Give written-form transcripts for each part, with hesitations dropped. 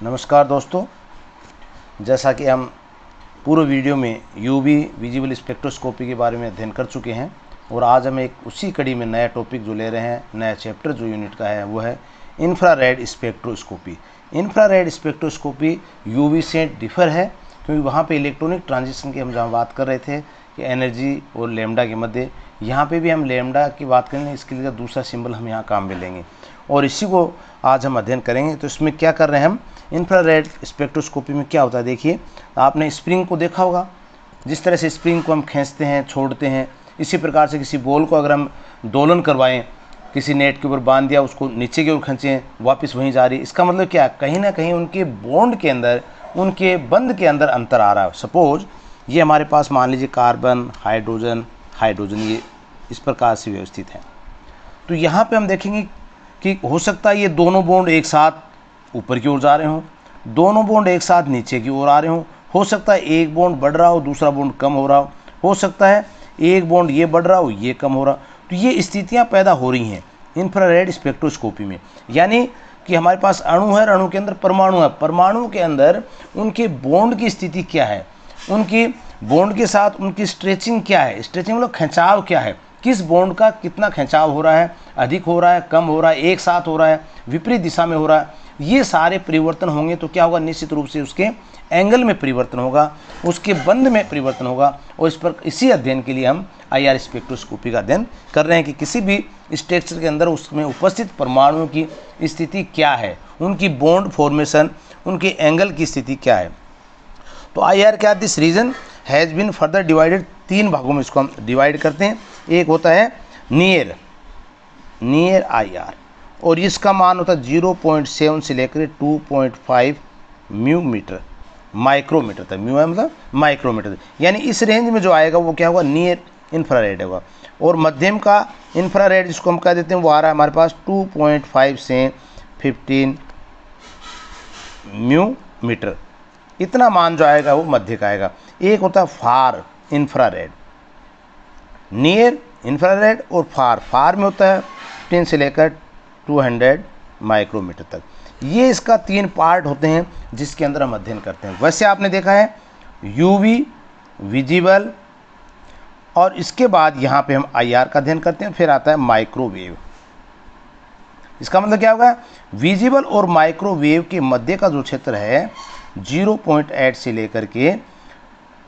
नमस्कार दोस्तों, जैसा कि हम पूर्व वीडियो में यूवी विजिबल स्पेक्ट्रोस्कोपी के बारे में अध्ययन कर चुके हैं और आज हम एक उसी कड़ी में नया टॉपिक जो ले रहे हैं, नया चैप्टर जो यूनिट का है वो है infrared spectroscopy. Infrared spectroscopy UV से डिफर है क्योंकि वहाँ पे इलेक्ट्रॉनिक ट्रांजिशन की हम जहाँ बात कर रहे थे कि एनर्जी और लैम्डा के मध्य, यहाँ पे भी हम लैम्डा की बात करेंगे। इसके लिए दूसरा सिंबल हम यहाँ काम में लेंगे और इसी को आज हम अध्ययन करेंगे। तो इसमें क्या कर रहे हैं हम, इंफ्रारेड स्पेक्ट्रोस्कोपी में क्या होता है। देखिए, आपने स्प्रिंग को देखा होगा, जिस तरह से स्प्रिंग को हम खींचते हैं छोड़ते हैं, इसी प्रकार से किसी बॉल को अगर हम दोलन करवाएं, किसी नेट के ऊपर बांध दिया, उसको नीचे की ओर खींचें, वापस वहीं जा रही है। इसका मतलब क्या है, कहीं ना कहीं उनके बॉन्ड के अंदर, उनके बंध के अंदर अंतर आ रहा है। सपोज ये हमारे पास मान लीजिए कार्बन, हाइड्रोजन, हाइड्रोजन, ये इस प्रकार से व्यवस्थित है। तो यहाँ पे हम देखेंगे कि हो सकता है ये दोनों बॉन्ड एक साथ ऊपर की ओर जा रहे हों, दोनों बॉन्ड एक साथ नीचे की ओर आ रहे हों। हो सकता है एक बॉन्ड बढ़ रहा हो, दूसरा बॉन्ड कम हो रहा हो सकता है एक बॉन्ड ये बढ़ रहा हो, ये कम हो रहा हो। तो ये स्थितियाँ पैदा हो रही हैं इंफ्रारेड स्पेक्ट्रोस्कोपी में। यानी कि हमारे पास अणु है, अणु के अंदर परमाणु है, परमाणु के अंदर उनके बॉन्ड की स्थिति क्या है, उनकी बॉन्ड के साथ उनकी स्ट्रेचिंग क्या है, स्ट्रेचिंग मतलब खिंचाव क्या है, किस बॉन्ड का कितना खिंचाव हो रहा है, अधिक हो रहा है, कम हो रहा है, एक साथ हो रहा है, विपरीत दिशा में हो रहा है। ये सारे परिवर्तन होंगे तो क्या होगा, निश्चित रूप से उसके एंगल में परिवर्तन होगा, उसके बंध में परिवर्तन होगा। और इसी अध्ययन के लिए हम आईआर स्पेक्ट्रोस्कोपी का अध्ययन कर रहे हैं कि किसी भी स्ट्रक्चर के अंदर उसमें उपस्थित परमाणुओं की स्थिति क्या है, उनकी बॉन्ड फॉर्मेशन, उनके एंगल की स्थिति क्या है। तो आईआर क्या, this region has been further divided, तीन भागों में इसको हम डिवाइड करते हैं। एक होता है नियर आईआर और इसका मान होता है 0.7 से लेकर 2.5 म्यू मीटर माइक्रोमीटर तक। म्यू है मतलब माइक्रोमीटर, यानी इस रेंज में जो आएगा वो क्या होगा, नियर इंफ्रारेड होगा। और मध्यम का इंफ्रारेड जिसको हम कह देते हैं वो आ रहा है हमारे पास 2.5 से 15 म्यू मीटर, इतना मान जो आएगा वो मध्य का आएगा। एक होता है फार इंफ्रारेड, नियर इंफ्रारेड और फार में होता है 10 से लेकर 200 माइक्रोमीटर तक। ये इसका तीन पार्ट होते हैं जिसके अंदर हम अध्ययन करते हैं। वैसे आपने देखा है यूवी, विजिबल, और इसके बाद यहाँ पे हम आईआर का अध्ययन करते हैं, फिर आता है माइक्रोवेव। इसका मतलब क्या होगा, विजिबल और माइक्रोवेव के मध्य का जो क्षेत्र है 0.8 से लेकर के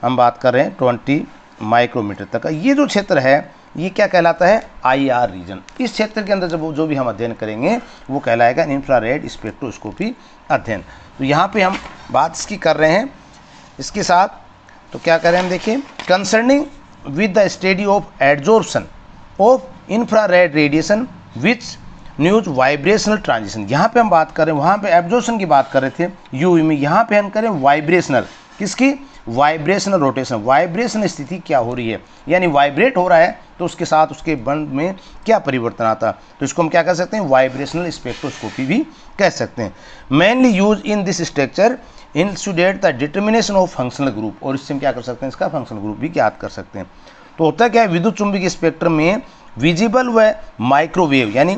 हम बात कर रहे हैं 20 माइक्रोमीटर तक का, ये जो क्षेत्र है ये क्या कहलाता है, आईआर रीजन। इस क्षेत्र के अंदर जब जो भी हम अध्ययन करेंगे वो कहलाएगा इंफ्रारेड स्पेक्ट्रोस्कोपी अध्ययन। तो यहाँ पे हम बात इसकी कर रहे हैं इसके साथ। तो क्या करें हम, देखिए, concerning with the study of adsorption of infrared radiation which news vibrational transition. यहाँ पे हम बात करें, वहाँ पे एब्जॉर्प्शन की बात कर रहे थे यूवी में, यहाँ पे हम करें वाइब्रेशनल, किसकी, वाइब्रेशनल रोटेशन। वाइब्रेशन स्थिति क्या हो रही है, यानी वाइब्रेट हो रहा है तो उसके साथ उसके बंध में क्या परिवर्तन आता है, तो इसको हम क्या कह सकते हैं, वाइब्रेशनल स्पेक्ट्रोस्कोपी भी कह सकते हैं। Mainly use in this structure इंस्टूडेट the determination of functional group, और इससे हम क्या कर सकते हैं, इसका फंक्शनल ग्रुप भी ज्ञात कर सकते हैं। तो होता क्या है, विद्युत चुंबकीय स्पेक्ट्रम में विजिबल व माइक्रोवेव, यानी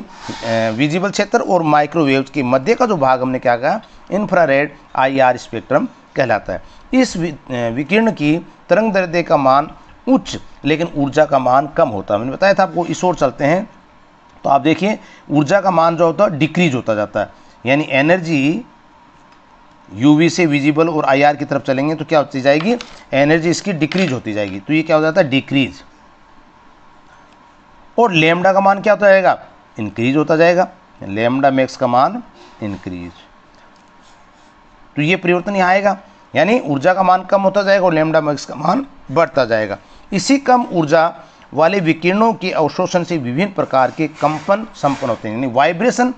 विजिबल क्षेत्र और माइक्रोवेव के मध्य का जो भाग हमने क्या कहा, इंफ्रारेड आईआर स्पेक्ट्रम कहलाता है। इस विकिरण की तरंग दैर्ध्य का मान उच्च लेकिन ऊर्जा का मान कम होता है। मैंने बताया था आपको, इस ओर चलते हैं तो आप देखिए ऊर्जा का मान जो होता है डिक्रीज होता जाता है, यानी एनर्जी यूवी से विजिबल और आईआर की तरफ चलेंगे तो क्या होती जाएगी, एनर्जी इसकी डिक्रीज होती जाएगी, तो ये क्या हो जाता है, डिक्रीज। और लैम्डा का मान क्या होता जाएगा, इंक्रीज होता जाएगा, लैम्डा मैक्स का मान इंक्रीज। तो ये परिवर्तन यहाँ आएगा, यानी ऊर्जा का मान कम होता जाएगा और लैम्डा मैक्स का मान बढ़ता जाएगा। इसी कम ऊर्जा वाले विकिरणों के अवशोषण से विभिन्न प्रकार के कंपन संपन्न होते हैं, यानी वाइब्रेशन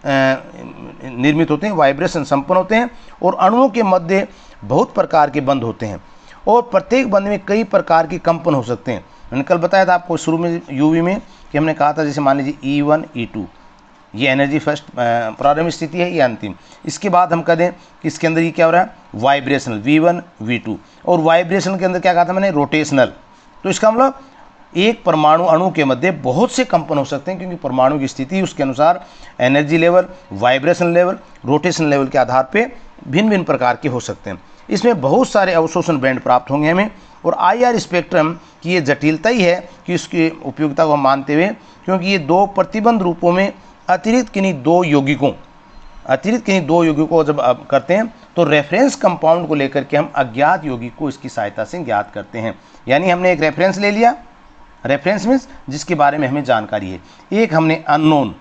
निर्मित होते हैं, वाइब्रेशन संपन्न होते हैं। और अणुओं के मध्य बहुत प्रकार के बंध होते हैं और प्रत्येक बंध में कई प्रकार के कंपन हो सकते हैं। मैंने कल बताया था आपको शुरू में यूवी में कि हमने कहा था, जैसे मान लीजिए E1 E2, ये एनर्जी फर्स्ट प्रारंभिक स्थिति है, ये अंतिम। इसके बाद हम कह दें कि इसके अंदर ये क्या हो रहा है, वाइब्रेशनल V1 V2, और वाइब्रेशन के अंदर क्या कहा था मैंने, रोटेशनल। तो इसका मतलब एक परमाणु अणु के मध्य बहुत से कंपन हो सकते हैं, क्योंकि परमाणु की स्थिति उसके अनुसार energy level, vibration level, rotation level के आधार पे भिन्न भिन्न प्रकार के हो सकते हैं। इसमें बहुत सारे अवशोषण बैंड प्राप्त होंगे हमें, और IR स्पेक्ट्रम की ये जटिलता ही है कि उसकी उपयोगिता को मानते हुए, क्योंकि ये दो प्रतिबंध रूपों में अतिरिक्त किन्हीं दो यौगिकों जब करते हैं तो रेफरेंस कंपाउंड को लेकर के हम अज्ञात यौगिक को इसकी सहायता से ज्ञात करते हैं। यानी हमने एक रेफरेंस ले लिया, रेफरेंस मीन्स जिसके बारे में हमें जानकारी है, एक हमने अननोन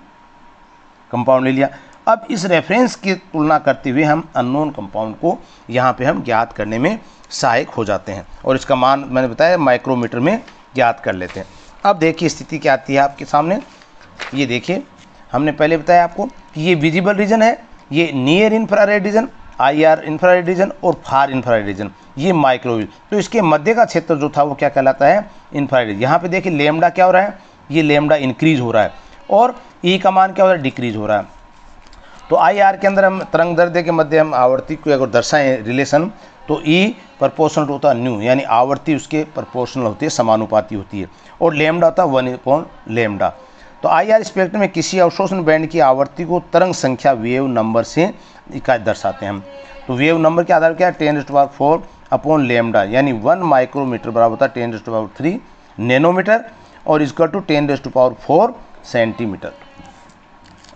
कंपाउंड ले लिया। अब इस रेफरेंस की तुलना करते हुए हम अननोन कंपाउंड को यहाँ पे हम ज्ञात करने में सहायक हो जाते हैं, और इसका मान मैंने बताया माइक्रोमीटर में ज्ञात कर लेते हैं। अब देखिए स्थिति क्या आती है आपके सामने, ये देखिए हमने पहले बताया आपको कि ये विजिबल रीजन है, ये near infrared reason, IR infrared reason, और फार इंफ्रारेड रीजन, ये माइक्रोवेव। तो इसके मध्य का क्षेत्र जो था वो क्या कहलाता है, इंफ्रारेड। यहाँ पे देखिए लेमडा क्या हो रहा है, ये लेमडा इंक्रीज हो रहा है, और E का मान क्या हो रहा है, डिक्रीज हो रहा है। तो IR के अंदर हम तरंग दैर्ध्य के मध्य हम आवर्ती को अगर दर्शाएं रिलेशन, तो E प्रोपोर्शनल होता है न्यू, यानी आवर्ती उसके प्रोपोर्शनल होती है, समानुपाती होती है, और लेमडा होता है 1/λ। तो IR स्पेक्ट्रम में किसी अवशोषण बैंड की आवर्ती को तरंग संख्या वेव नंबर से इकाई दर्शाते हैं हम। तो वेव नंबर के आधार क्या है, 10⁴/λ, यानी 1 माइक्रोमीटर बराबर होता है 10⁻³ नैनोमीटर, और इक्वल टू 10⁴ सेंटीमीटर।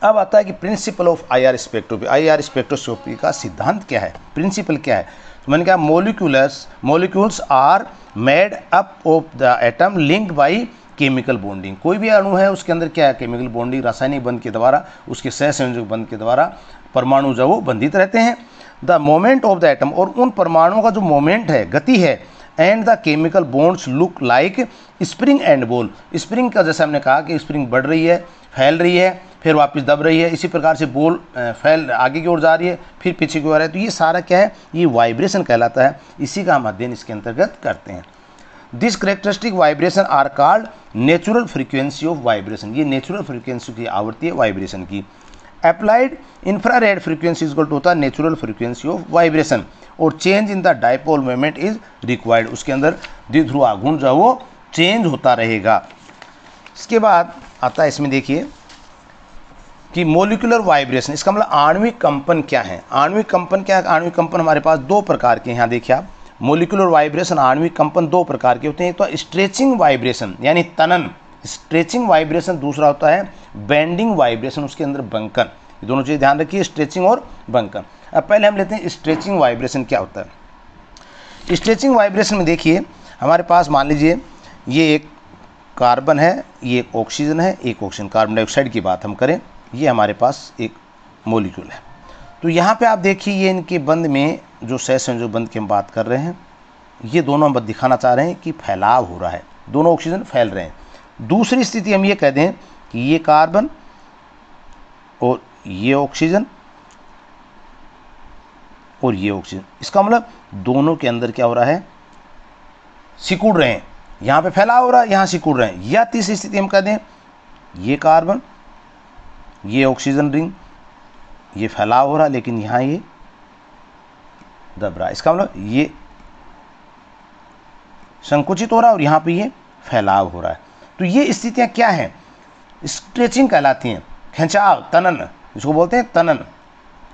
अब आता है कि प्रिंसिपल ऑफ IR स्पेक्ट्रोस्कोपी का सिद्धांत क्या है, प्रिंसिपल क्या है। तो मैंने कहा molecules are made up of the atom linked by chemical bonding. कोई भी अणु है उसके अंदर क्या है, केमिकल बॉन्डिंग, रासायनिक बंध के द्वारा, उसके सहसंयोजक बंध के द्वारा परमाणु जो वो बंधित रहते हैं। The moment of the atom, और उन परमाणुओं का जो मोमेंट है, गति है, and the chemical bonds look like spring and ball. Spring का जैसे हमने कहा कि स्प्रिंग बढ़ रही है, फैल रही है, फिर वापस दब रही है, इसी प्रकार से बॉल फैल आगे की ओर जा रही है, फिर पीछे की ओर है। तो ये सारा क्या है, ये वाइब्रेशन कहलाता है, इसी का हम अध्ययन इसके अंतर्गत करते हैं। This characteristic vibration are called natural frequency of vibration. ये नेचुरल फ्रीक्वेंसी की आवृत्ति है वाइब्रेशन की। Applied infrared frequency equal to होता है नेचुरल फ्रीक्वेंसी ऑफ वाइब्रेशन, और change in the dipole moment is required. उसके अंदर द्विध्रुव आघूर्ण जो है वो चेंज होता रहेगा। इसके बाद आता है, इसमें देखिए कि मोलिकुलर वाइब्रेशन, इसका मतलब आणविक कंपन क्या है। आणविक कंपन क्या है, आणविक कंपन हमारे पास दो प्रकार के, यहाँ देखिए आप, मोलिकुलर वाइब्रेशन आणविक कंपन दो प्रकार के होते हैं। तो स्ट्रेचिंग वाइब्रेशन यानी तनन, स्ट्रेचिंग वाइब्रेशन, दूसरा होता है बेंडिंग वाइब्रेशन, उसके अंदर बंकन। ये दोनों चीज़ ध्यान रखिए, स्ट्रेचिंग और बंकन। अब पहले हम लेते हैं स्ट्रेचिंग वाइब्रेशन क्या होता है। स्ट्रेचिंग वाइब्रेशन में देखिए हमारे पास मान लीजिए ये एक कार्बन है, ये एक ऑक्सीजन है, एक ऑक्सीजन, कार्बन डाइऑक्साइड की बात हम करें, ये हमारे पास एक मोलिक्यूल है। तो यहाँ पे आप देखिए ये इनके बंध में जो सहसंयोजक बंध की हम बात कर रहे हैं, ये दोनों हम दिखाना चाह रहे हैं कि फैलाव हो रहा है, दोनों ऑक्सीजन फैल रहे हैं। दूसरी स्थिति हम ये कह दें कि ये कार्बन और ये ऑक्सीजन और ये ऑक्सीजन, इसका मतलब दोनों के अंदर क्या हो रहा है, सिकुड़ रहे हैं, यहाँ पे फैलाव हो रहा है, यहाँ सिकुड़ रहे हैं। या तीसरी स्थिति हम कह दें ये कार्बन, ये ऑक्सीजन रिंग, ये फैलाव हो रहा है, लेकिन यहाँ ये दब रहा है, इसका मतलब ये संकुचित हो रहा है और यहाँ पे ये फैलाव हो रहा है। तो ये स्थितियाँ क्या हैं, स्ट्रेचिंग कहलाती हैं, खिंचाव, तनन, इसको बोलते हैं तनन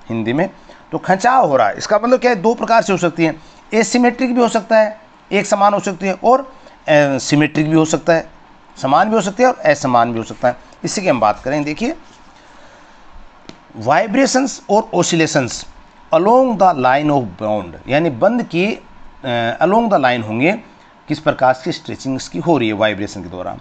हिंदी में। तो खिंचाव हो रहा है, इसका मतलब क्या है, दो प्रकार से हो सकती है, एसिमेट्रिक भी हो सकता है, एक समान हो सकती है, और सिमेट्रिक भी हो सकता है, समान भी हो सकती है और असमान भी हो सकता है। इसी की हम बात करें। देखिए वाइब्रेशंस और oscillations along the line of bond, यानी बंद के अलोंग द लाइन होंगे, किस प्रकार की स्ट्रेचिंग की हो रही है वाइब्रेशन के दौरान।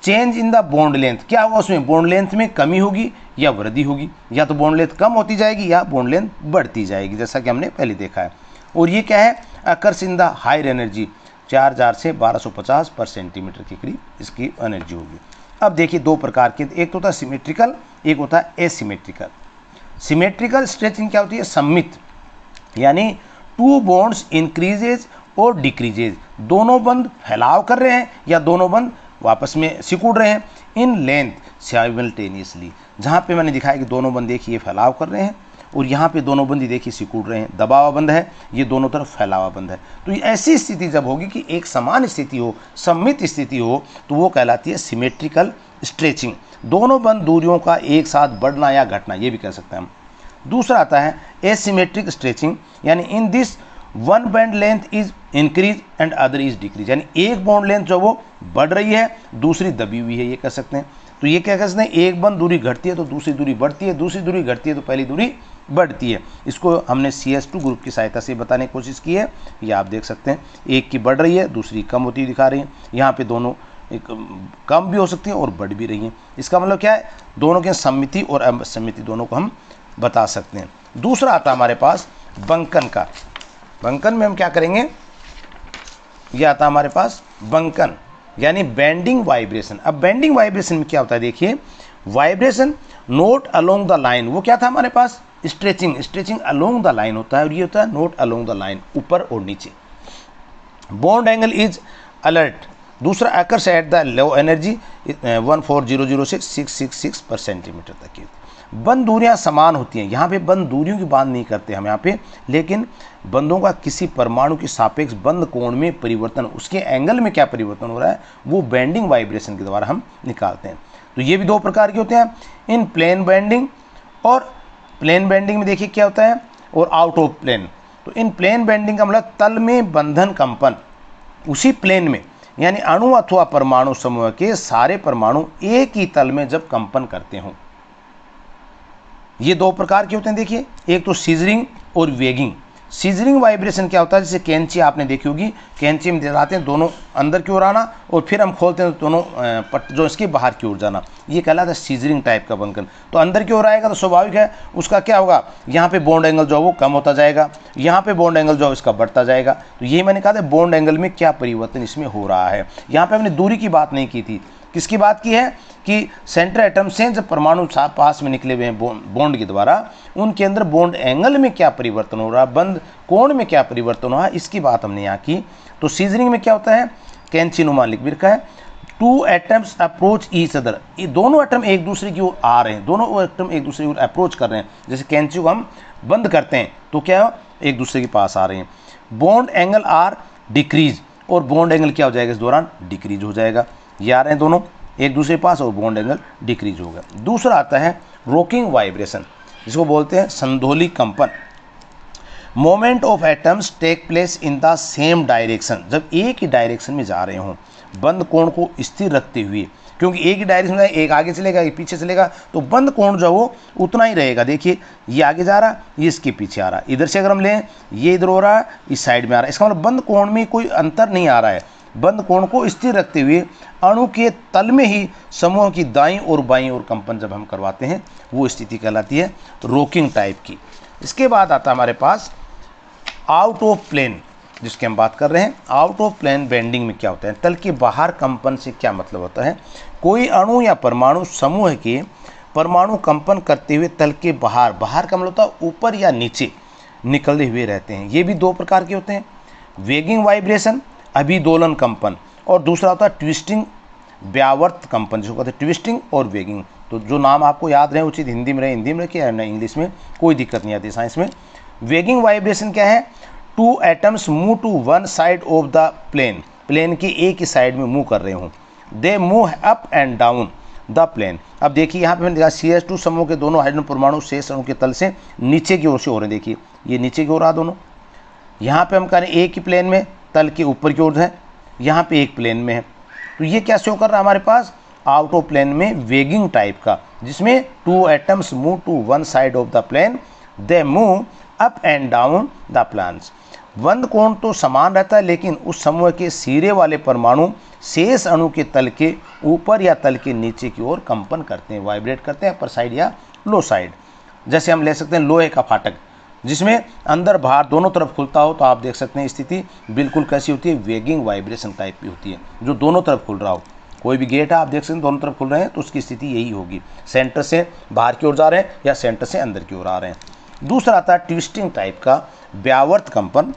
Change in the bond length, क्या होगा उसमें, बॉन्ड लेंथ में कमी होगी या वृद्धि होगी, या तो बॉन्ड लेंथ कम होती जाएगी या बॉन्ड लेंथ बढ़ती जाएगी, जैसा कि हमने पहले देखा है। और ये क्या है, occurs in the higher energy, 4000 से 1250 पर सेंटीमीटर के करीब इसकी एनर्जी होगी। अब देखिए दो प्रकार के, एक तो होता है सिमेट्रिकल, एक होता है एसिमेट्रिकल। सिमेट्रिकल स्ट्रेचिंग क्या होती है, सम्मित, यानी टू बॉन्ड्स इंक्रीजेज और डिक्रीजेज, दोनों बंद फैलाव कर रहे हैं या दोनों बंद वापस में सिकुड़ रहे हैं इन लेंथ साइमल्टेनियसली। जहाँ पे मैंने दिखाया कि दोनों बंद देखिए फैलाव कर रहे हैं और यहाँ पे दोनों बंद देखिए सिकुड़ रहे हैं, दबावा बंद है, ये दोनों तरफ फैलावा बंद है। तो ऐसी स्थिति जब होगी कि एक समान स्थिति हो, सममित स्थिति हो, तो वो कहलाती है सिमेट्रिकल स्ट्रेचिंग। दोनों बंद दूरियों का एक साथ बढ़ना या घटना, ये भी कह सकते हैं हम। दूसरा आता है एसिमेट्रिक स्ट्रेचिंग, यानी in this one bond length is increase and other is decrease, यानी एक बॉन्ड लेंथ जो वो बढ़ रही है, दूसरी दबी हुई है, ये कह सकते हैं। तो ये क्या कह सकते हैं, एक बंद दूरी घटती है तो दूसरी दूरी बढ़ती है, दूसरी दूरी घटती है तो पहली दूरी बढ़ती है। इसको हमने CS2 ग्रुप की सहायता से बताने की कोशिश की है। ये आप देख सकते हैं, एक की बढ़ रही है, दूसरी कम होती दिखा रही है। यहाँ पे दोनों एक कम भी हो सकती है और बढ़ भी रही है। इसका मतलब क्या है, दोनों के सममिति और असममिति दोनों को हम बता सकते हैं। दूसरा आता है हमारे पास बंकन का। बंकन में हम क्या करेंगे, ये आता है हमारे पास बंकन, यानी बेंडिंग वाइब्रेशन। अब बेंडिंग वाइब्रेशन में क्या होता है, देखिए vibration not along the line, वो क्या था हमारे पास stretching, stretching along the line होता है, और ये होता है नोट अलोंग द लाइन, ऊपर और नीचे। बॉन्ड एंगल इज अलर्ट, दूसरा occurs at the low energy 1400 से 666 पर सेंटीमीटर तक की। बंद दूरियां समान होती हैं, यहाँ पे बंद दूरियों की बात नहीं करते हम यहाँ पे, लेकिन बंदों का किसी परमाणु के सापेक्ष बंद कोण में परिवर्तन, उसके एंगल में क्या परिवर्तन हो रहा है, वो बेंडिंग वाइब्रेशन के द्वारा हम निकालते हैं। तो ये भी दो प्रकार के होते हैं, इन प्लेन बेंडिंग, और प्लेन बेंडिंग में देखिए क्या होता है, और आउट ऑफ प्लेन। तो इन प्लेन बेंडिंग का मतलब तल में बंधन कंपन, उसी प्लेन में, यानी अणु अथवा परमाणु समूह के सारे परमाणु एक ही तल में जब कंपन करते हों। ये दो प्रकार के होते हैं, देखिए एक तो सीजरिंग और वेगिंग। सीजरिंग वाइब्रेशन क्या होता है, जैसे कैंची आपने देखी होगी, कैंची में दिखाते हैं दोनों अंदर की ओर आना, और फिर हम खोलते हैं तो दोनों पट जो इसके बाहर की ओर जाना, ये कहलाता है सीजरिंग टाइप का बंकन। तो अंदर की ओर आएगा तो स्वाभाविक है उसका क्या होगा, यहाँ पे बॉन्ड एंगल जो है वो कम होता जाएगा, यहाँ पे बॉन्ड एंगल जो है इसका बढ़ता जाएगा। तो ये मैंने कहा था बॉन्ड एंगल में क्या परिवर्तन इसमें हो रहा है। यहाँ पे हमने दूरी की बात नहीं की थी, किसकी बात की है कि सेंटर एटम से जब परमाणु पास में निकले हुए हैं बॉन्ड के द्वारा, उनके अंदर बॉन्ड एंगल में क्या परिवर्तन हो रहा है, बंद कोण में क्या परिवर्तन हो रहा है, इसकी बात हमने यहाँ की। तो सीजरिंग में क्या होता है, कैंचिनुमा लिख भी रखा है, two atoms approach each other, ये दोनों एटम एक दूसरे की ओर आ रहे हैं, दोनों एटम एक दूसरे की ओर अप्रोच कर रहे हैं। जैसे कैंची को हम बंद करते हैं तो क्या एक दूसरे के पास आ रहे हैं। बॉन्ड एंगल आर डिक्रीज, और बॉन्ड एंगल क्या हो जाएगा इस दौरान, डिक्रीज हो जाएगा। ये आ रहे हैं दोनों एक दूसरे के पास और बॉन्ड एंगल डिक्रीज होगा। दूसरा आता है रॉकिंग वाइब्रेशन, जिसको बोलते हैं संधोली कंपन। Moment of atoms take place in the same direction, जब एक ही डायरेक्शन में जा रहे हों, बंद कोण को स्थिर रखते हुए, क्योंकि एक ही डायरेक्शन में एक आगे चलेगा एक पीछे चलेगा, तो बंद कोण जो वो उतना ही रहेगा। देखिए ये आगे जा रहा, ये इसके पीछे आ रहा, इधर से अगर हम लें ये इधर हो रहा है, इस साइड में आ रहा है, इसका मतलब बंद कोण में कोई अंतर नहीं आ रहा है। बंद कोण को स्थिर रखते हुए अणु के तल में ही समूह की दाईं और बाईं ओर कंपन जब हम करवाते हैं, वो स्थिति कहलाती है रॉकिंग टाइप की। इसके बाद आता है हमारे पास आउट ऑफ प्लेन, जिसकी हम बात कर रहे हैं। आउट ऑफ प्लेन बेंडिंग में क्या होता है, तल के बाहर कंपन से क्या मतलब होता है, कोई अणु या परमाणु समूह के परमाणु कंपन करते हुए तल के बाहर, बाहर का मतलब होता है ऊपर या नीचे निकले हुए रहते हैं। ये भी दो प्रकार के होते हैं, वेगिंग वाइब्रेशन अभिदोलन कंपन, और दूसरा होता है ट्विस्टिंग व्यावर्त कंपन, जिसको कहते हैं ट्विस्टिंग और वेगिंग। तो जो नाम आपको याद रहे उचित हिंदी में रहे हिंदी में रहे, ना इंग्लिश में कोई दिक्कत नहीं आती साइंस में। वेगिंग वाइब्रेशन क्या है, two atoms move to one side of the plane, plane की एक ही साइड में मूव कर रहे हों, they move up and down the plane. अब देखिए यहाँ पे मैंने देखा CS2 समूह के दोनों हाइड्रोजन परमाणु शेष अणु के तल से नीचे की ओर से हो रहे हैं। देखिए ये नीचे की ओर आ दोनों, यहाँ पे हम कह रहे हैं एक ही प्लेन में, तल के ऊपर की ओर है, यहाँ पे एक प्लेन में है। तो ये क्या शो कर रहा है हमारे पास, आउट ऑफ प्लेन में वेगिंग टाइप का, जिसमें two atoms move to one side of the plane, they move up and down the planes. बंद कोण तो समान रहता है, लेकिन उस समूह के सिरे वाले परमाणु शेष अणु के तल के ऊपर या तल के नीचे की ओर कंपन करते हैं, वाइब्रेट करते हैं, अपर साइड या लो साइड। जैसे हम ले सकते हैं लोहे का फाटक, जिसमें अंदर बाहर दोनों तरफ खुलता हो, तो आप देख सकते हैं स्थिति बिल्कुल कैसी होती है, वेगिंग वाइब्रेशन टाइप की होती है, जो दोनों तरफ खुल रहा हो। कोई भी गेट है आप देख सकते हैं दोनों तरफ खुल रहे हैं, तो उसकी स्थिति यही होगी, सेंटर से बाहर की ओर जा रहे हैं या सेंटर से अंदर की ओर आ रहे हैं। दूसरा आता है ट्विस्टिंग टाइप का व्यावर्त कंपन,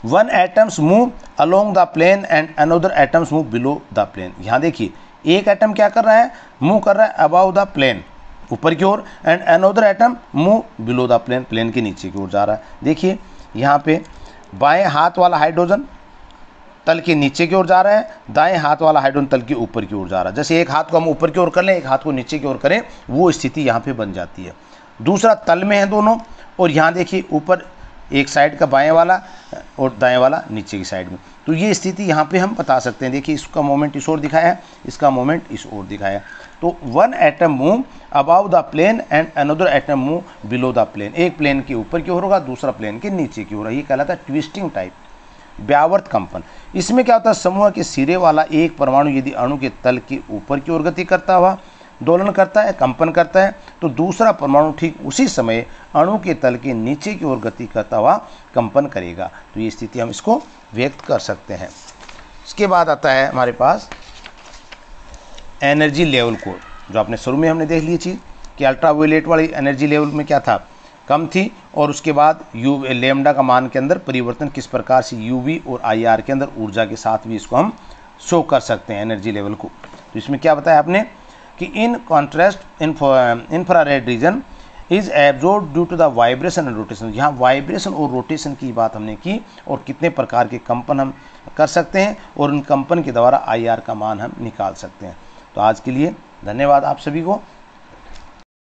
one atoms move along the plane and another atoms move below the plane. यहाँ देखिए एक एटम क्या कर रहा है, मूव कर रहा है अबाव द प्लेन, ऊपर की ओर, and another atom move below the plane, plane के नीचे की ओर जा रहा है। देखिए यहाँ पे बाएं हाथ वाला हाइड्रोजन तल के नीचे की ओर जा रहा है, दाएं हाथ वाला हाइड्रोजन तल के ऊपर की ओर जा रहा है। जैसे एक हाथ को हम ऊपर की ओर कर लें, एक हाथ को नीचे की ओर करें, वो स्थिति यहाँ पे बन जाती है। दूसरा तल में है दोनों, और यहाँ देखिए ऊपर एक साइड का बाएं वाला और दाएं वाला नीचे की साइड में, तो ये स्थिति यहाँ पे हम बता सकते हैं। देखिए इसका मोमेंट इस ओर दिखाया है, इसका मोमेंट इस ओर दिखाया है। तो one atom move above the plane and another atom move below the plane, एक प्लेन के ऊपर की ओर होगा, दूसरा प्लेन के नीचे की ओर। ये कहलाता है ट्विस्टिंग टाइप, व्यावर्त कंपन। इसमें क्या होता है, समूह के सिरे वाला एक परमाणु यदि अणु के तल के ऊपर की ओर गति करता हुआ दोलन करता है, कंपन करता है, तो दूसरा परमाणु ठीक उसी समय अणु के तल के नीचे की ओर गति करता हुआ कंपन करेगा। तो ये स्थिति हम इसको व्यक्त कर सकते हैं। इसके बाद आता है हमारे पास एनर्जी लेवल कोड, जो आपने शुरू में हमने देख ली चीज़ कि अल्ट्रावायलेट वाली एनर्जी लेवल में क्या था, कम थी, और उसके बाद यू लेमडा का मान के अंदर परिवर्तन किस प्रकार से यूवी और आईआर के अंदर ऊर्जा के साथ भी इसको हम शो कर सकते हैं एनर्जी लेवल को। तो इसमें क्या बताया आपने कि in contrast infrared region is absorb due to the vibration and rotation. यहाँ वाइब्रेशन और रोटेशन की बात हमने की, और कितने प्रकार के कंपन हम कर सकते हैं, और उन कंपन के द्वारा आईआर का मान हम निकाल सकते हैं। तो आज के लिए धन्यवाद आप सभी को।